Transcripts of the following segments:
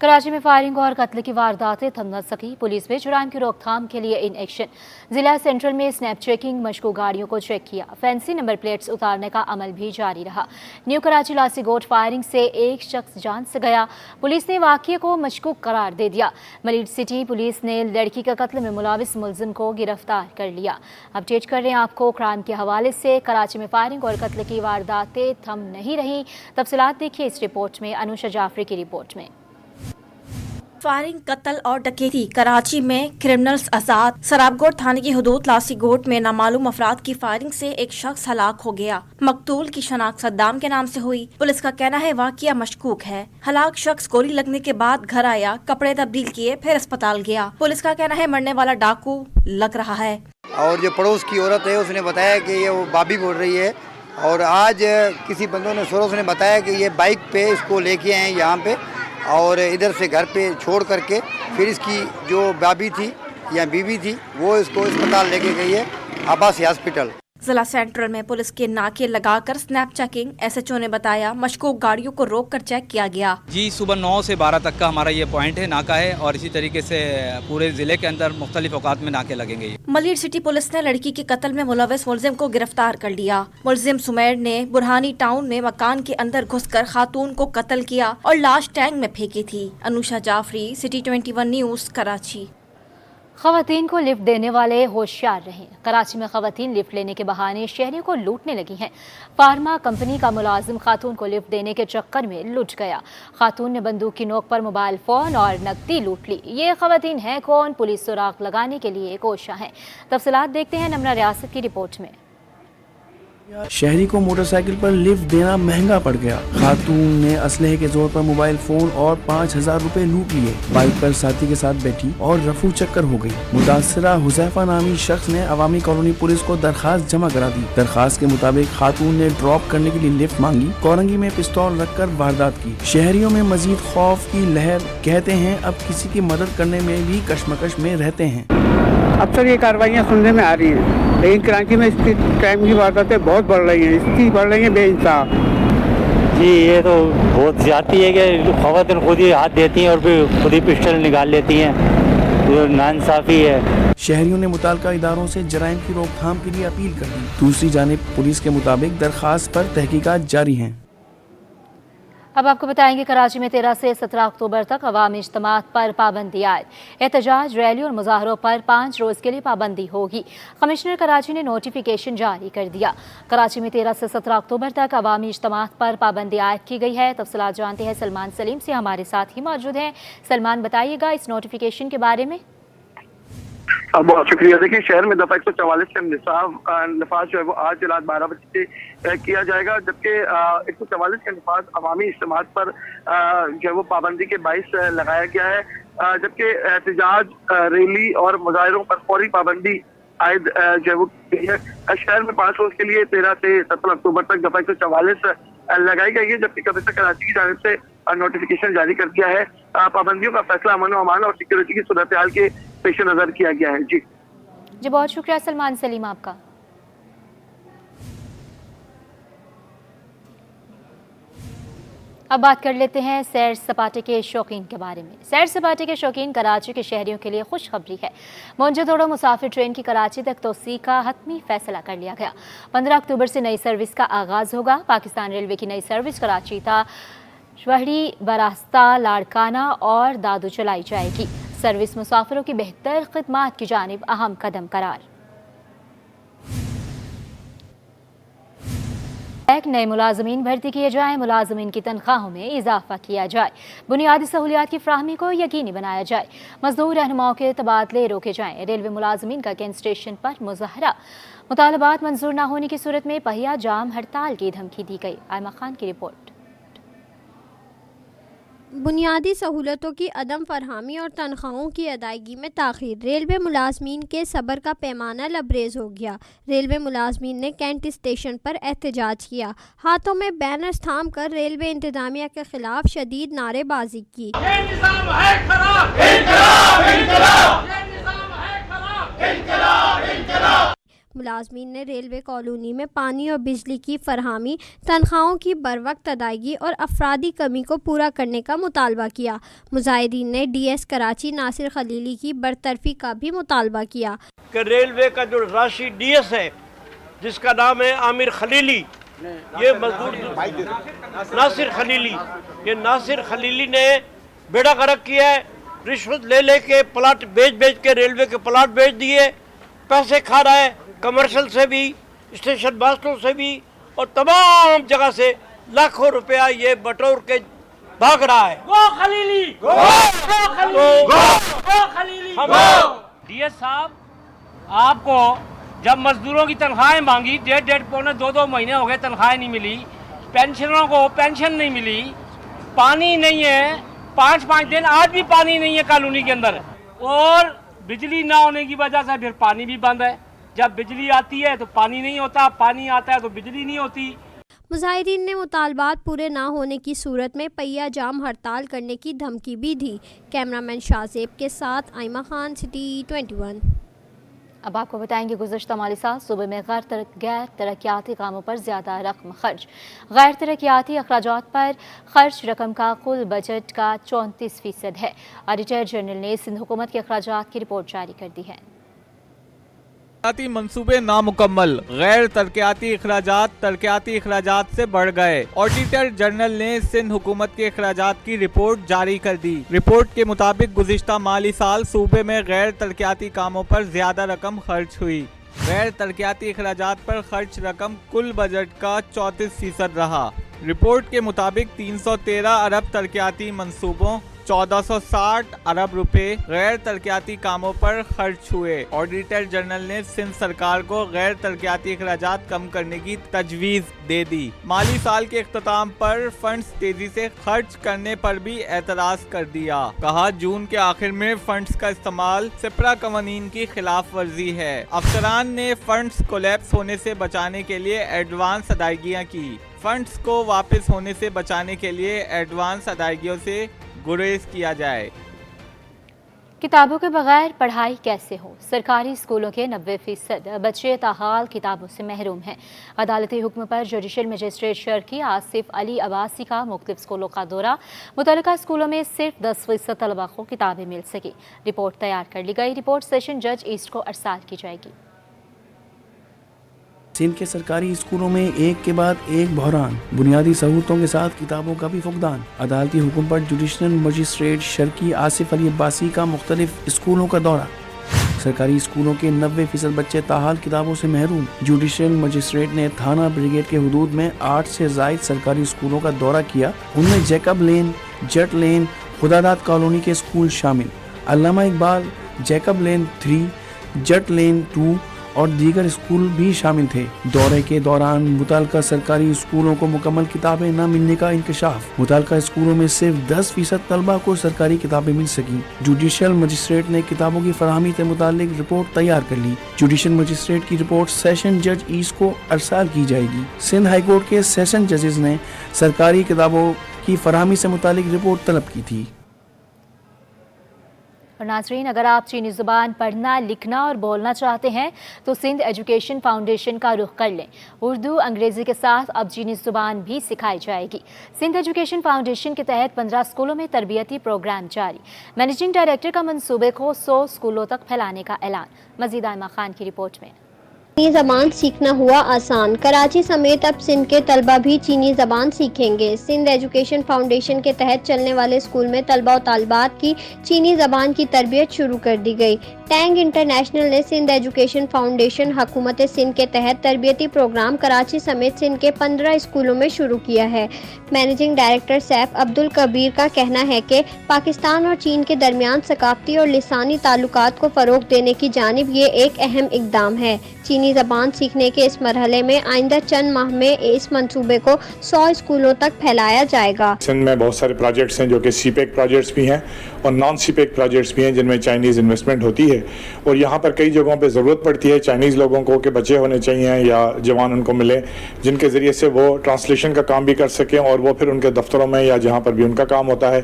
कराची में फायरिंग और कत्ल की वारदातें थम न सकी। पुलिस ने जुराइम की रोकथाम के लिए इन एक्शन जिला सेंट्रल में स्नैप चेकिंग, मशकूक गाड़ियों को चेक किया। फैंसी नंबर प्लेट्स उतारने का अमल भी जारी रहा। न्यू कराची लासीगोट फायरिंग से एक शख्स जान से गया। पुलिस ने वाक़ये को मशकूक करार दे दिया। मलीड सिटी पुलिस ने लड़की के कत्ल में मुलविस मुलजिम को गिरफ्तार कर लिया। अपडेट कर रहे हैं आपको क्राइम के हवाले से। कराची में फायरिंग और कत्ल की वारदातें थम नहीं रही। तफसीलात देखिए इस रिपोर्ट में, अनुषा जाफरी की रिपोर्ट में। फायरिंग, कत्ल और डकैती। कराची में क्रिमिनल्स आजाद। सराबगोट थाने की हदूद लासीगोट में नामालूम अफराद की फायरिंग से एक शख्स हलाक हो गया। मकतूल की शनाख्त सद्दाम के नाम से हुई। पुलिस का कहना है वाकया मशकूक है। हलाक शख्स गोली लगने के बाद घर आया, कपड़े तब्दील किए, फिर अस्पताल गया। पुलिस का कहना है मरने वाला डाकू लग रहा है। और जो पड़ोस की औरत है उसने बताया कि ये वो भाभी बोल रही है, और आज किसी बंदों ने सोरों ने बताया कि ये बाइक पे इसको लेके आए यहाँ पे, और इधर से घर पे छोड़ करके फिर इसकी जो भाभी थी या बीवी थी वो इसको अस्पताल लेके गई है, आबासी हॉस्पिटल। जिला सेंट्रल में पुलिस के नाके लगाकर स्नैप चेकिंग, एसएचओ ने बताया मशकूक गाड़ियों को रोक कर चेक किया गया। जी, सुबह 9 से 12 तक का हमारा ये पॉइंट है, नाका है, और इसी तरीके से पूरे जिले के अंदर मुख्तलिफ औकात में नाके लगेंगे। मलीड सिटी पुलिस ने लड़की के कत्ल में मुलविस मुलजिम को गिरफ्तार कर लिया। मुलजिम सुमेर ने बुरहानी टाउन में मकान के अंदर घुसकर खातून को कत्ल किया और लाश टैंक में फेंकी थी। Anusha Jafri, city 21 news, Karachi. खवातीन को लिफ्ट देने वाले होशियार रहें। कराची में खवातीन लिफ्ट लेने के बहाने शहरियों को लूटने लगी हैं। फार्मा कंपनी का मुलाजिम खातून को लिफ्ट देने के चक्कर में लुट गया। खातून ने बंदूक की नोक पर मोबाइल फोन और नकदी लूट ली। ये खवातीन हैं कौन? पुलिस सुराग लगाने के लिए कोशा है। तफसीलात देखते हैं नमरा रियासत की रिपोर्ट में। शहरी को मोटरसाइकिल पर लिफ्ट देना महंगा पड़ गया। खातून ने असलहे के जोर पर मोबाइल फोन और 5,000 रुपए लूट लिए। बाइक पर साथी के साथ बैठी और रफू चक्कर हो गई। मुतासरा हुजैफा नामी शख्स ने अवामी कॉलोनी पुलिस को दरखास्त जमा करा दी। दरखास्त के मुताबिक खातून ने ड्रॉप करने के लिए लिफ्ट मांगी, कोरंगी में पिस्तौल रखकर वारदात की। शहरियों में मजीद खौफ की लहर। कहते हैं अब किसी की मदद करने में भी कशमकश में रहते हैं। अक्सर ये कार्रवाइयाँ सुनने में आ रही हैं, लेकिन कराची में इसकी क्राइम की वारदातें बहुत बढ़ रही हैं। इसकी बढ़ रही हैं बेइंसाफ। जी, ये तो बहुत ज्यादती है कि ख़वातीन खुद ही हाथ देती हैं और फिर खुद ही पिस्टल निकाल लेती हैं, तो नाइंसाफ़ी है। शहरियों ने मुताल्लिका इदारों से जराइम की रोकथाम के लिए अपील कर दी। दूसरी जानिब पुलिस के मुताबिक दरखास्त पर तहकीकात जारी हैं। अब आपको बताएंगे कराची में 13 से 17 अक्टूबर तक अवामी इज्तिमात पर पाबंदी आए। एहतजाज, रैली और मुजाहरों पर 5 रोज़ के लिए पाबंदी होगी। कमिश्नर कराची ने नोटिफिकेशन जारी कर दिया। कराची में 13 से 17 अक्टूबर तक अवामी इज्तिमात पर पाबंदी आयद की गई है। तफसीलात जानते हैं सलमान सलीम से, हमारे साथ ही मौजूद हैं। सलमान, बताइएगा इस नोटिफिकेशन के बारे में। बहुत शुक्रिया। देखिए, शहर में दफा 144 का नफाज जो है वो आज रात 12 बजे से किया जाएगा, जबकि 144 का नफाज अवामी इज्तिमात पर जो है वो पाबंदी के बाइस लगाया गया है, जबकि एहतजाज, रैली और मुजाहरों पर फौरी पाबंदी आयद जो है वो की है। शहर में 5 रोज के लिए 13 से 17 अक्टूबर तक दफा 144 लगाई गई है, जबकि कमिश्नर कराची की जानिब से नोटिफिकेशन जारी कर दिया है। पाबंदियों का फैसला अमन व अमान और सिक्योरिटी की सूरत हाल के पेश नजर किया गया है। जी बहुत शुक्रिया सलमान सलीम आपका। अब बात कर लेते हैं सैर सपाटे के शौकीन के बारे में। सैर सपाटे के शौकीन कराची के शहरियों के लिए खुशखबरी है। मोइनजोदड़ो मुसाफिर ट्रेन की कराची तक तोसी का हतमी फैसला कर लिया गया। 15 अक्टूबर से नई सर्विस का आगाज होगा। पाकिस्तान रेलवे की नई सर्विस कराची था शहरी, बरास्ता, लाड़काना और दादू चलाई जाएगी। सर्विस मुसाफिरों की बेहतर खिदमात की जानिब अहम कदम करार। नए मुलाजमीन भर्ती किए जाएं, मुलाजमीन की तनख्वाहों में इजाफा किया जाए, बुनियादी सहूलियात की फ्राहमी को यकीनी बनाया जाए, मजदूर रहनुमाओं के तबादले रोके जाएं। रेलवे मुलाजमीन का कैंट स्टेशन पर मुजाहरा। मुतालबात मंजूर न होने की सूरत में पहिया जाम हड़ताल की धमकी दी गई। आयमा खान की रिपोर्ट। बुनियादी सहूलतों की अदम फरहमी और तनख्वाहों की अदायगी में ताख़ीर। रेलवे मुलाजमीन के सब्र का पैमाना लबरेज हो गया। रेलवे मुलाजमीन ने कैंट स्टेशन पर एहतजाज किया। हाथों में बैनर्स थाम कर रेलवे इंतजामिया के खिलाफ शदीद नारेबाजी की। ये निज़ाम है खराब, इंकलाब, इंकलाब। ये निज़ाम है खराब, इंकलाब, इंकलाब। ملازمین نے ریلوے کالونی میں پانی اور بجلی کی فراہمی، تنخواہوں کی بروقت ادائیگی اور افرادی کمی کو پورا کرنے کا مطالبہ کیا۔ مظاہرین نے ڈی ایس کراچی ناصر خلیلی کی برطرفی کا بھی مطالبہ کیا کہ ریلوے کا جو راشی ڈی ایس ہے جس کا نام ہے عامر خلیلی، یہ مزدور ناصر خلیلی، یہ ناصر خلیلی نے بیڑا غرق کیا ہے، رشوت لے لے کے پلاٹ بیچ کے ریلوے کے پلاٹ بیچ دیے، پیسے کھا رہا ہے کمرشل سے بھی، اسٹیشن ماسٹر سے بھی، اور تمام جگہ سے لاکھوں روپیہ یہ بٹور کے بھاگ رہا ہے۔ گو خلیلی، گو خلیلی، ڈی ایس صاحب، آپ کو جب مزدوروں کی تنخواہیں مانگی، ڈیڑھ پونے دو مہینے ہو گئے تنخواہیں نہیں ملی، پینشنروں کو پینشن نہیں ملی، پانی نہیں ہے، 5 دن آج بھی پانی نہیں ہے کالونی کے اندر، اور بجلی نہ ہونے کی وجہ سے پھر پانی بھی بند ہے۔ جب بجلی آتی ہے تو پانی نہیں ہوتا، پانی آتا ہے تو بجلی نہیں ہوتی۔ مظاہرین نے مطالبات پورے نہ ہونے کی صورت میں پہیہ جام ہڑتال کرنے کی دھمکی بھی دی۔ کیمرامین شاہ زیب کے ساتھ آئمہ خان، سٹی 21۔ اب آپ کو بتائیں گے گزشتہ مالی سال صوبے میں غیر ترقیاتی کاموں پر زیادہ رقم خرچ۔ غیر ترقیاتی اخراجات پر خرچ رقم کا کل بجٹ کا 34% ہے۔ آڈیٹر جنرل نے سندھ حکومت کے اخراجات کی رپورٹ جاری کر دی ہے۔ ترقیاتی منصوبے نامکمل، غیر ترقیاتی اخراجات سے بڑھ گئے۔ آڈیٹر جنرل نے سندھ حکومت کے اخراجات کی رپورٹ جاری کر دی۔ رپورٹ کے مطابق گزشتہ مالی سال صوبے میں غیر ترقیاتی کاموں پر زیادہ رقم خرچ ہوئی۔ غیر ترقیاتی اخراجات پر خرچ رقم کل بجٹ کا 34% رہا۔ رپورٹ کے مطابق 313 ارب ترقیاتی منصوبوں، 1460 ارب روپے غیر ترقیاتی کاموں پر خرچ ہوئے۔ آڈیٹر جنرل نے سندھ سرکار کو غیر ترقیاتی اخراجات کم کرنے کی تجویز دے دی۔ مالی سال کے اختتام پر فنڈز تیزی سے خرچ کرنے پر بھی اعتراض کر دیا۔ کہا جون کے آخر میں فنڈز کا استعمال سپرا قوانین کی خلاف ورزی ہے۔ افسران نے فنڈز کولیپس ہونے سے بچانے کے لیے ایڈوانس ادائیگیاں کی۔ فنڈز کو واپس ہونے سے بچانے کے لیے ایڈوانس ادائیگیوں سے گریز کیا جائے۔ کتابوں کے بغیر پڑھائی کیسے ہو؟ سرکاری اسکولوں کے 90% بچے تاحال کتابوں سے محروم ہیں۔ عدالتی حکم پر جوڈیشل مجسٹریٹ شرقی آصف علی عباسی کا مختلف اسکولوں کا دورہ۔ متعلقہ اسکولوں میں صرف 10% طلبہ کو کتابیں مل سکی۔ رپورٹ تیار کر لی گئی۔ رپورٹ سیشن جج ایسٹ کو ارسال کی جائے گی۔ سندھ کے سرکاری اسکولوں میں ایک کے بعد ایک بحران، بنیادی سہولتوں کے ساتھ کتابوں کا بھی فقدان۔ عدالتی حکم پر جوڈیشل مجسٹریٹ شرقی آصف علی عباسی کا مختلف اسکولوں کا دورہ۔ سرکاری اسکولوں کے 90% بچے تاحال کتابوں سے محروم۔ جوڈیشل مجسٹریٹ نے تھانہ بریگیڈ کے حدود میں 8 سے زائد سرکاری اسکولوں کا دورہ کیا۔ ان میں جیکب لین، جٹ لین، خداداد کالونی کے اسکول شامل۔ علامہ اقبال، جیکب لین 3، جٹ لین 2 اور دیگر اسکول بھی شامل تھے۔ دورے کے دوران متعلقہ سرکاری اسکولوں کو مکمل کتابیں نہ ملنے کا انکشاف۔ متعلقہ اسکولوں میں صرف 10% طلبہ کو سرکاری کتابیں مل سکیں۔ جوڈیشل مجسٹریٹ نے کتابوں کی فراہمی سے متعلق رپورٹ تیار کر لی۔ جوڈیشل مجسٹریٹ کی رپورٹ سیشن جج ایسٹ کو ارسال کی جائے گی۔ سندھ ہائی کورٹ کے سیشن ججز نے سرکاری کتابوں کی فراہمی سے متعلق رپورٹ طلب کی تھی۔ اور ناظرین، اگر آپ چینی زبان پڑھنا، لکھنا اور بولنا چاہتے ہیں تو سندھ ایجوکیشن فاؤنڈیشن کا رخ کر لیں۔ اردو، انگریزی کے ساتھ اب چینی زبان بھی سکھائی جائے گی۔ سندھ ایجوکیشن فاؤنڈیشن کے تحت 15 اسکولوں میں تربیتی پروگرام جاری۔ مینیجنگ ڈائریکٹر کا منصوبے کو 100 اسکولوں تک پھیلانے کا اعلان۔ مزید آئمہ خان کی رپورٹ میں۔ چینی زبان سیکھنا ہوا آسان، کراچی سمیت اب سندھ کے طلبہ بھی چینی زبان سیکھیں گے۔ سندھ ایجوکیشن فاؤنڈیشن کے تحت چلنے والے اسکول میں طلبہ و طالبات کی چینی زبان کی تربیت شروع کر دی گئی۔ ٹینگ انٹرنیشنل نے سندھ ایجوکیشن فاؤنڈیشن حکومت سندھ کے تحت تربیتی پروگرام کراچی سمیت سندھ کے 15 اسکولوں میں شروع کیا ہے۔ مینیجنگ ڈائریکٹر سیف عبدالکبیر کا کہنا ہے کہ پاکستان اور چین کے درمیان ثقافتی اور لسانی تعلقات کو فروغ دینے کی جانب یہ ایک اہم اقدام ہے۔ چینی زبان سیکھنے کے اس مرحلے میں آئندہ چند ماہ میں اس منصوبے کو 100 اسکولوں تک پھیلایا جائے گا۔ سندھ میں بہت سارے پروجیکٹس ہیں جو کہ سی پیک پروجیکٹس بھی ہیں اور نان سی پیک پروجیکٹس بھی ہیں جن میں چائنیز انویسٹمنٹ ہوتی ہے، اور یہاں پر کئی جگہوں پہ ضرورت پڑتی ہے چائنیز لوگوں کو کہ بچے ہونے چاہیے یا جوان ان کو ملے جن کے ذریعے سے وہ ٹرانسلیشن کا کام بھی کر سکیں، اور وہ پھر ان کے دفتروں میں یا جہاں پر بھی ان کا کام ہوتا ہے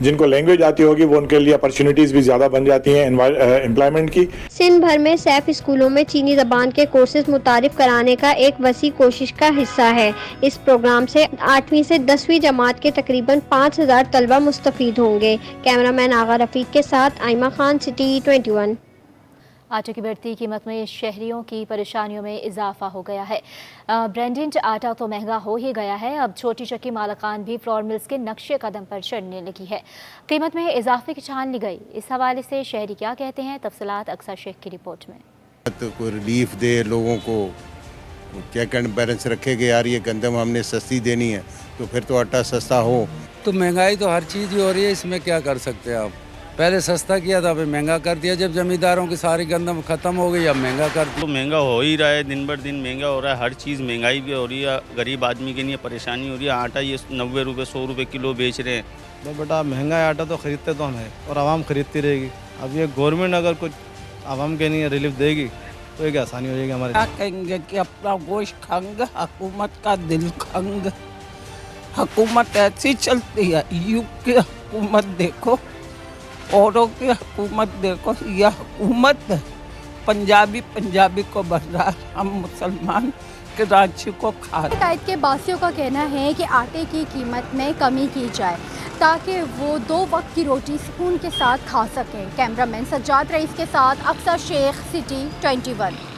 جن کو لینگویج آتی ہوگی وہ ان کے لیے اپرچونیٹیز بھی زیادہ بن جاتی ہیں امپلائمنٹ کی۔ سندھ بھر میں سیف اسکولوں میں چینی زبان کے کے کورسز متعارف کرانے کا ایک وسیع کوشش کا حصہ ہے۔ اس پروگرام سے 8ویں سے 10ویں جماعت کے تقریباً 5000 طلبہ مستفید ہوں گے۔ کیمرامین آغا رفیق کے ساتھ آئمہ خان، سٹی 21۔ آٹے کی بڑھتی قیمت میں شہریوں کی پریشانیوں میں اضافہ ہو گیا ہے۔ برینڈنٹ آٹا تو مہنگا ہو ہی گیا ہے، اب چھوٹی چکی مالکان بھی فلور ملز کے نقش قدم پر چڑھنے لگی ہے۔ قیمت میں اضافے کی چھان لی گئی، اس حوالے سے شہری کیا کہتے ہیں، تفصیلات اکثر شیخ کی رپورٹ میں۔ کوئی ریلیف دے لوگوں کو، چیک اینڈ بیلنس رکھے کہ یار یہ گندم ہم نے سستی دینی ہے تو پھر تو آٹا سستا ہو۔ تو مہنگائی تو ہر چیز ہی ہو رہی ہے، اس میں کیا کر سکتے ہیں آپ؟ پہلے سستا کیا تھا، پھر مہنگا کر دیا، جب زمینداروں کی ساری گندم ختم ہو گئی اب مہنگا کر دیا۔ تو مہنگا ہو ہی رہا ہے، دن بر دن مہنگا ہو رہا ہے، ہر چیز مہنگائی بھی ہو رہی ہے، غریب آدمی کے لیے پریشانی ہو رہی ہے۔ آٹا یہ 90 روپے 100 روپے کلو بیچ رہے ہیں۔ بیٹا مہنگا ہے آٹا تو خریدتے تو ہم ہیں اور عوام خریدتی رہے گی۔ اب یہ گورنمنٹ اگر کچھ عوام کے لیے ریلیف دے گی تو ایک آسانی ہو جائے گی ہمارے۔ کیا کہیں گے کہ اپنا گوشت کھنگ، حکومت کا دل کھنگ، حکومت ایسی چلتی ہے۔ یو کی حکومت دیکھو، اوروں کی حکومت دیکھو، یہ حکومت پنجابی کو بڑھ رہا ہے، ہم مسلمان کراچی کو کھا رہے ہیں۔ قائد کے باسیوں کا کہنا ہے کہ آٹے کی قیمت میں کمی کی جائے تاکہ وہ 2 وقت کی روٹی سکون کے ساتھ کھا سکیں۔ کیمرامین سجاد رئیس کے ساتھ اکثر شیخ، سٹی 21۔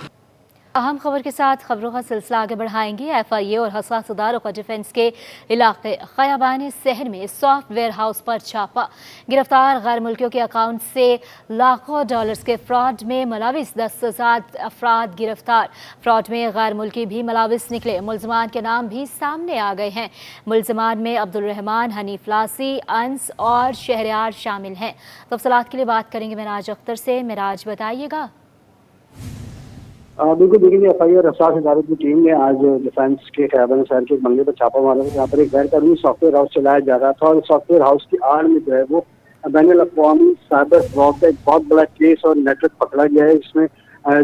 اہم خبر کے ساتھ خبروں کا سلسلہ آگے بڑھائیں گے۔ ایف آئی اے اور حساس اداروں کا ڈیفنس کے علاقے خیابان شہر میں سافٹ ویئر ہاؤس پر چھاپا، گرفتار غیر ملکیوں کے اکاؤنٹ سے لاکھوں ڈالرز کے فراڈ میں ملوث 10,000 افراد گرفتار۔ فراڈ میں غیر ملکی بھی ملوث نکلے، ملزمان کے نام بھی سامنے آ گئے ہیں۔ ملزمان میں عبدالرحمان، حنیف لاسی، انس اور شہریار شامل ہیں۔ تفصیلات کے لیے بات کریں گے معراج اختر سے۔ معراج بتائیے گا۔ بالکل دیکھیے، ایف آئی اور حساس اداروں کی ٹیم نے آج ڈیفینس کے خیابان شہر کے ایک بنگلے پر چھاپا مارا تھا، جہاں پر ایک غیر قانونی سافٹ ویئر ہاؤس چلایا جا رہا تھا، اور سافٹ ویئر ہاؤس کی آڑ میں جو ہے وہ بین الاقوامی سائبر فراڈ کا ایک بہت بڑا کیس اور نیٹ ورک پکڑا گیا ہے۔ اس میں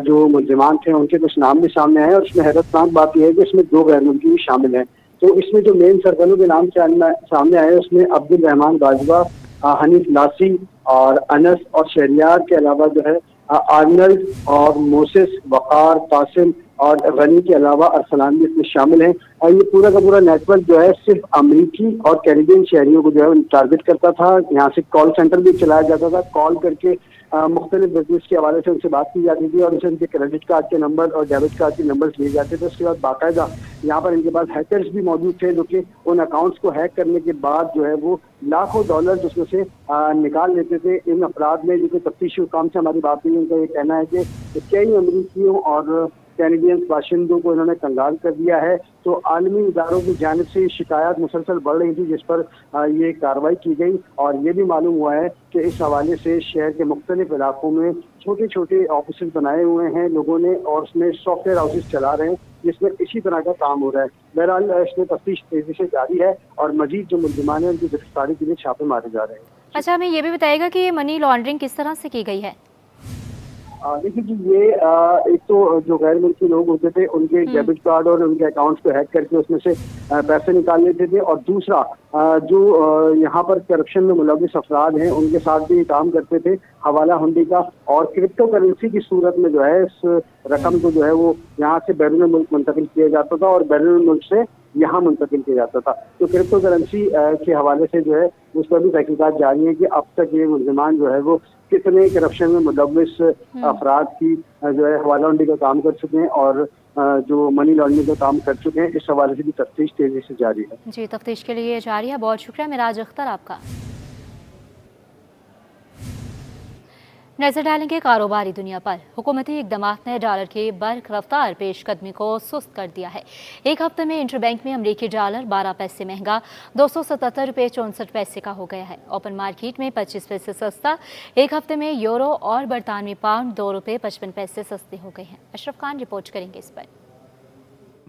جو ملزمان تھے ان کے کچھ نام بھی سامنے آئے، اور اس میں حیرت ناک بات یہ ہے کہ اس میں 2 غیر ملکی بھی شامل ہیں۔ تو اس میں جو مین سرگرمیوں کے نام سامنے آئے اس میں عبدالرحمان باجوہ، حنیف لاسی اور انس اور شہریار کے علاوہ جو ہے آرنلڈ اور موسس، وقار، قاسم اور غنی کے علاوہ ارسلان بھی اس میں شامل ہیں۔ اور یہ پورا کا پورا نیٹ ورک جو ہے صرف امریکی اور کیریبین شہریوں کو جو ہے ٹارگٹ کرتا تھا۔ یہاں سے کال سینٹر بھی چلایا جاتا تھا، کال کر کے مختلف بزنس کے حوالے سے ان سے بات کی جاتی تھی، اور ان کے کریڈٹ کارڈ کے نمبر اور ڈیبٹ کارڈ کے نمبر لیے جاتے تھے۔ اس کے بعد باقاعدہ یہاں پر ان کے پاس ہیکرز بھی موجود تھے، جو کہ ان اکاؤنٹس کو ہیک کرنے کے بعد جو ہے وہ لاکھوں ڈالر اس میں سے نکال لیتے تھے۔ ان افراد میں جو کہ تفتیشی حکام سے ہماری بات ہوئی، ان کا یہ کہنا ہے کہ کئی امریکیوں اور کینیڈین باشندوں کو انہوں نے کنگال کر دیا ہے۔ تو عالمی اداروں کی جانب سے شکایات مسلسل بڑھ رہی تھی، جس پر یہ کارروائی کی گئی، اور یہ بھی معلوم ہوا ہے کہ اس حوالے سے شہر کے مختلف علاقوں میں چھوٹے چھوٹے آفیسز بنائے ہوئے ہیں لوگوں نے، اور اس میں سافٹ ویئر ہاؤسز چلا رہے ہیں جس میں اسی طرح کا کام ہو رہا ہے۔ بہرحال اس میں تفتیش تیزی سے جاری ہے، اور مزید جو ملزمان ہیں ان کی گرفتاری کے لیے چھاپے مارے جا رہے ہیں۔ اچھا، ہمیں یہ بھی بتائیے گا کہ یہ منی لانڈرنگ کس طرح سے کی گئی ہے؟ دیکھیے جی، یہ ایک تو جو غیر ملکی لوگ ہوتے تھے ان کے ڈیبٹ کارڈ اور ان کے اکاؤنٹس کو ہیک کر کے اس میں سے پیسے نکال لیتے تھے، اور دوسرا جو یہاں پر کرپشن میں ملوث افراد ہیں ان کے ساتھ بھی کام کرتے تھے حوالہ ہندی کا، اور کرپٹو کرنسی کی صورت میں جو ہے اس رقم کو جو ہے وہ یہاں سے بیرون ملک منتقل کیا جاتا تھا اور بیرون ملک سے یہاں منتقل کیا جاتا تھا۔ تو کرپٹو کرنسی کے حوالے سے جو ہے اس پر بھی تحقیقات جاری ہیں کہ اب تک یہ ملزمان جو ہے وہ کتنے کرپشن میں ملوث افراد کی جو ہے حوالہ ہندی کا کام کر چکے ہیں اور جو منی لانڈرنگ کا کام کر چکے ہیں۔ اس حوالے سے بھی تفتیش تیزی سے جاری ہے۔ جی، تفتیش کے لیے جاری ہے۔ بہت شکریہ معراج اختر آپ کا۔ نظر ڈالیں گے کاروباری دنیا پر۔ حکومتی اقدامات نے ڈالر کی برق رفتار پیش قدمی کو سست کر دیا ہے۔ ایک ہفتے میں انٹر بینک میں امریکی ڈالر 12 پیسے مہنگا 277 روپے 64 پیسے کا ہو گیا ہے۔ اوپن مارکیٹ میں 25 پیسے سستا۔ ایک ہفتے میں یورو اور برطانوی پاؤنڈ 2 روپے 55 پیسے سستے ہو گئے ہیں۔ اشرف خان رپورٹ کریں گے اس پر۔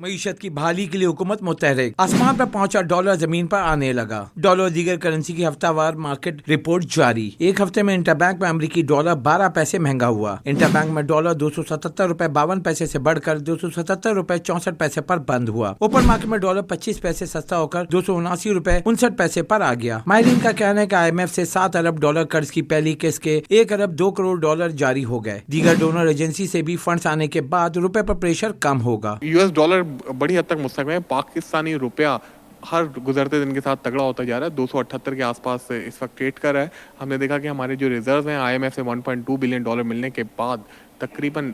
मईशत की बहाली के लिए हुकूमत मुतहरिक, आसमान पर पहुंचा डॉलर, जमीन पर आने लगा। डॉलर दीगर करेंसी की हफ्तावार मार्केट रिपोर्ट जारी। एक हफ्ते में इंटरबैंक में अमरीकी डॉलर 12 पैसे महंगा हुआ। इंटरबैंक में डॉलर 277 रुपए 52 पैसे से बढ़कर 277 रुपए 64 पैसे पर बंद हुआ। ओपन मार्केट में डॉलर 25 पैसे सस्ता होकर 279 रुपए 59 पैसे पर आ गया। माहिरीन का कहना है कि IMF से 7 अरब डॉलर कर्ज की पहली किस्त के 1 अरब 2 करोड़ डॉलर जारी हो गए। दीगर डोनर एजेंसी से भी फंड्स आने के बाद रुपए पर प्रेशर कम होगा। US डॉलर बड़ी हद तक मुस्तकबिल है। पाकिस्तानी रुपया हर गुजरते दिन के साथ तगड़ा होता जा रहा है। 278 के आसपास इस वक्त ट्रेड कर रहा है। हमने देखा कि हमारे जो रिजर्व हैं IMF से 1.2 बिलियन डॉलर मिलने के बाद तकरीबन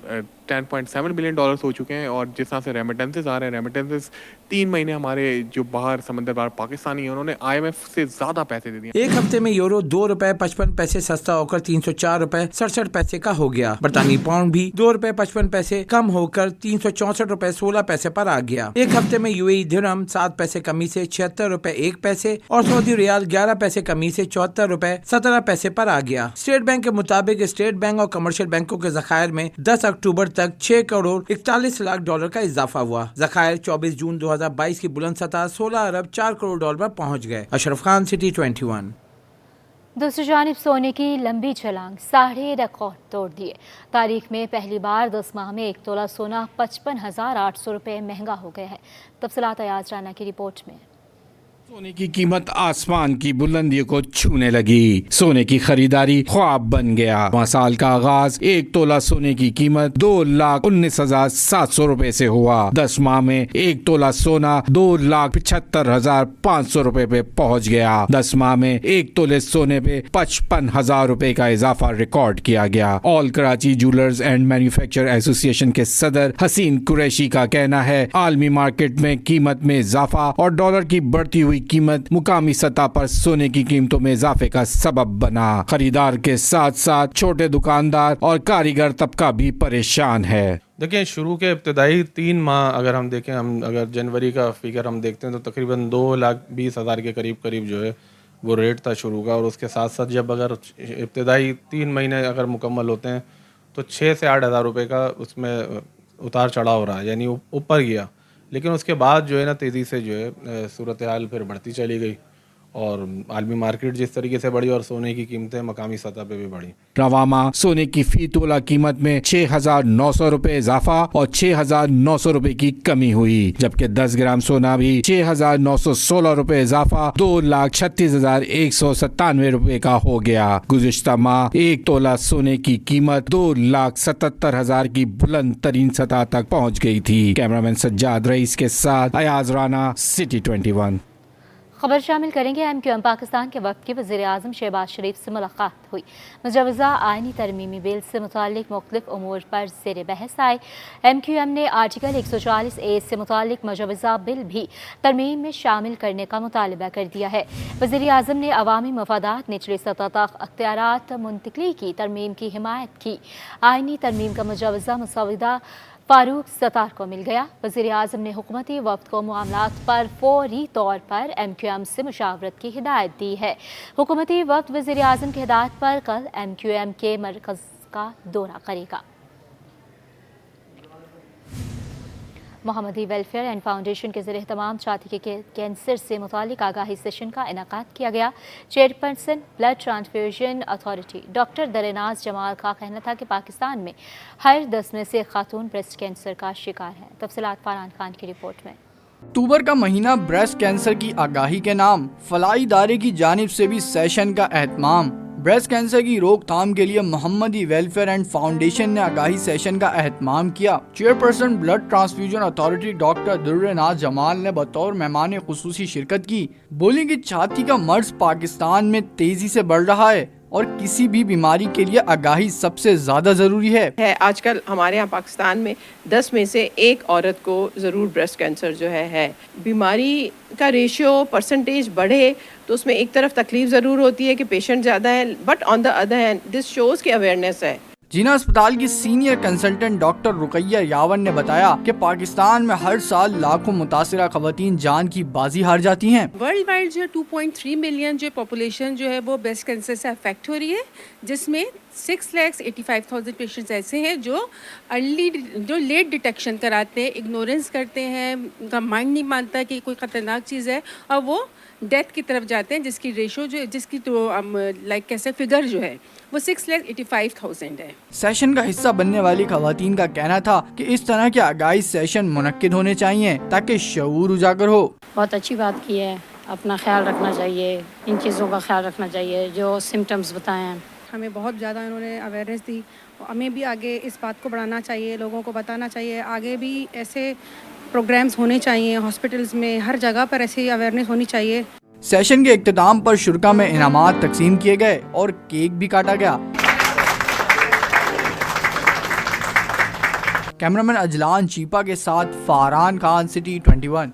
10.7 बिलियन डॉलर्स हो चुके हैं। और जिस तरह से रेमिटेंसेस आ रहे हैं, रेमिटेंसेस 3 महीने हमारे जो बाहर समंदर बाहर पाकिस्तानी हैं उन्होंने IMF से ज़्यादा पैसे दे दिए। एक हफ्ते में यूरो 2 रुपए 55 पैसे सस्ता होकर 304 रुपए 67 पैसे का हो गया। बरतानी पाउंड भी 2 रुपए 55 पैसे कम होकर 364 रुपए 16 पैसे पर आ गया। एक हफ्ते में UAE दिरहम 7 पैसे कमी से 76 रुपए 1 पैसे और सऊदी रियाल 11 पैसे कमी से 74 रुपए 17 पैसे पर आ गया। स्टेट बैंक के मुताबिक स्टेट बैंक और कमर्शियल बैंकों के ज़खायर में 10 अक्टूबर तक 6 करोड़ 41 लाख डॉलर का इजाफा हुआ। ज़खायर 24 जून 2022 की बुलंद सतह 16 अरब 4 करोड़ डॉलर पर पहुंच गए। अशरफ खान, सिटी 21। दूसरी जानिब सोने की लंबी छलांग 3.5 रिकॉर्ड तोड़ दिए। तारीख में पहली बार 10 माह में 1 तोला सोना 55,800 रुपये महंगा हो गया है। तफसीलात अयाज राना की रिपोर्ट में। सोने की कीमत आसमान की बुलंदियों को छूने लगी। सोने की खरीदारी ख्वाब बन गया। साल का आगाज 1 तोला सोने की कीमत 2,19,700 रुपए से हुआ। 10 माह में 1 तोला सोना 2,75,500 रुपए पे पहुंच गया। 10 माह में 1 तोले सोने पे 55,000 रुपए का इजाफा रिकॉर्ड किया गया। All Karachi jewellers and manufacture association के सदर हसीन कुरैशी का कहना है आलमी मार्केट में कीमत में इजाफा और डॉलर की बढ़ती हुई कीमत मुकामी सतह पर सोने की कीमतों में इजाफे का सबब बना। खरीदार के साथ साथ छोटे दुकानदार और कारीगर तबका भी परेशान है। देखिए, शुरू के इब्तदाई 3 माह अगर हम देखें, हम अगर जनवरी का फिगर हम देखते हैं तो तकरीबन 2,20,000 के करीब जो है वो रेट था शुरू का। और उसके साथ साथ जब अगर इब्तदाई 3 महीने अगर मुकम्मल होते हैं तो 6 से 8 हज़ार रुपये का उसमें उतार चढ़ाव रहा, यानी ऊपर गया। लेकिन उसके बाद जो है ना तेज़ी से जो है सूरत हाल फिर बढ़ती चली गई और आलमी मार्केट जिस तरीके से बढ़ी और सोने की कीमतें मकामी सतह पे भी बढ़ी। रवामा सोने की फी तोला कीमत में 6,900 रुपए इजाफा और 6,900 रुपए की कमी हुई, जबकि 10 ग्राम सोना भी 6,916 रुपए इजाफा 2,36,197 रुपए का हो गया। गुज़िश्ता माह 1 तोला सोने की कीमत 2,77,000 की बुलंद तरीन सतह तक पहुँच गई थी। कैमरामैन सज्जाद रईस के साथ अयाज राना, सिटी 21। खबर शामिल करेंगे। MQM पाकिस्तान के वक्त के वज़ीर-ए-आज़म शहबाज शरीफ से मुलाकात हुई। मुजवज़ा आइनी तरमीमी बिल से मुतालिक मुख्तलिफ उमूर पर ज़ेर बहस आए। MQM ने आर्टिकल 140A से मुतालिक मुजवज़ा बिल भी तरमीम में शामिल करने का मुतालबा कर दिया है। वज़ीर-ए-आज़म ने अवामी मफादात निचली सतह तक अख्तियारात मुंतकिली की तरमीम की हिमायत की। आइनी तरमीम का मुजवज़ा मुसवदा फारूक सत्तार को मिल गया। वज़ीर-ए-आज़म ने हुकूमती वफ़द को मामलात पर फौरी तौर पर MQM से मुशावरत की हिदायत दी है। हुकूमती वफ़द वज़ीर-ए-आज़म की हिदायत पर कल MQM के मरकज़ का दौरा करेगा। मोहम्मदी वेलफेयर एंड फाउंडेशन के ज़रिए तमाम छाती के कैंसर से मुतालिक आगाही सेशन का इनेकाद किया गया। Chairperson blood transfusion authority doctor Durenaz Jamal का कहना था कि पाकिस्तान में हर 10 में से खातून ब्रेस्ट कैंसर का शिकार है। तफसीलात फरहान खान की रिपोर्ट में। अक्टूबर का महीना ब्रेस्ट कैंसर की आगाही के नाम फलाई इदारे की जानिब से भी सेशन का एहतमाम। ब्रेस्ट कैंसर की रोकथाम के लिए मोहम्मदी वेलफेयर एंड फाउंडेशन ने आगाही सेशन का एहतमाम किया। Chairperson blood transfusion authority doctor Durenaz Jamal ने बतौर मेहमान खुसूसी शिरकत की। बोली कि छाती का मर्ज पाकिस्तान में तेजी से बढ़ रहा है और किसी भी बीमारी के लिए आगाही सबसे ज्यादा जरूरी है। आजकल हमारे यहाँ पाकिस्तान में 10 में से 1 औरत को ज़रूर ब्रेस्ट कैंसर जो है। बीमारी का रेशियो परसेंटेज बढ़े तो उसमें एक तरफ तकलीफ ज़रूर होती है कि पेशेंट ज़्यादा है, but on the other hand this shows की अवेयरनेस है। जीना अस्पताल की सीनियर कंसल्टेंट डॉक्टर रुकैया यावन ने बताया कि पाकिस्तान में हर साल लाखों मुतासिरा खवातीन जान की बाजी हार जाती हैं। वर्ल्ड वाइड जो 2.3 मिलियन जो पॉपुलेशन जो है वो ब्रेस्ट कैंसर से अफेक्ट हो रही है, जिसमें 6,85,000 पेशेंट्स ऐसे हैं जो लेट डिटेक्शन कराते हैं, इग्नोरेंस करते हैं, उनका माइंड नहीं मानता कि कोई ख़तरनाक चीज़ है और वो डेथ की तरफ जाते हैं, जिसकी रेशो जो जिसकी तो लाइक कैसे फिगर जो है वो 6,85,000 है। सेशन का हिस्सा बनने वाली खवातीन का कहना था कि इस तरह के आगाही सेशन मुनक्किद होने चाहिए ताकि शऊर उजागर हो। बहुत अच्छी बात की है, अपना ख्याल रखना चाहिए, इन चीज़ों का ख्याल रखना चाहिए जो सिम्टम्स बताए हैं। हमें बहुत ज़्यादा इन्होंने अवेयरनेस दी, हमें भी आगे इस बात को बढ़ाना चाहिए, लोगों को बताना चाहिए, आगे भी ऐसे प्रोग्राम्स होने चाहिए, हॉस्पिटल्स में हर जगह पर ऐसी अवेयरनेस होनी चाहिए। सेशन के इख्तिताम पर शुरका में इनामात तकसीम किए गए और केक भी काटा गया। कैमरामैन अजलान चीपा के साथ फारहान खान, सिटी 21।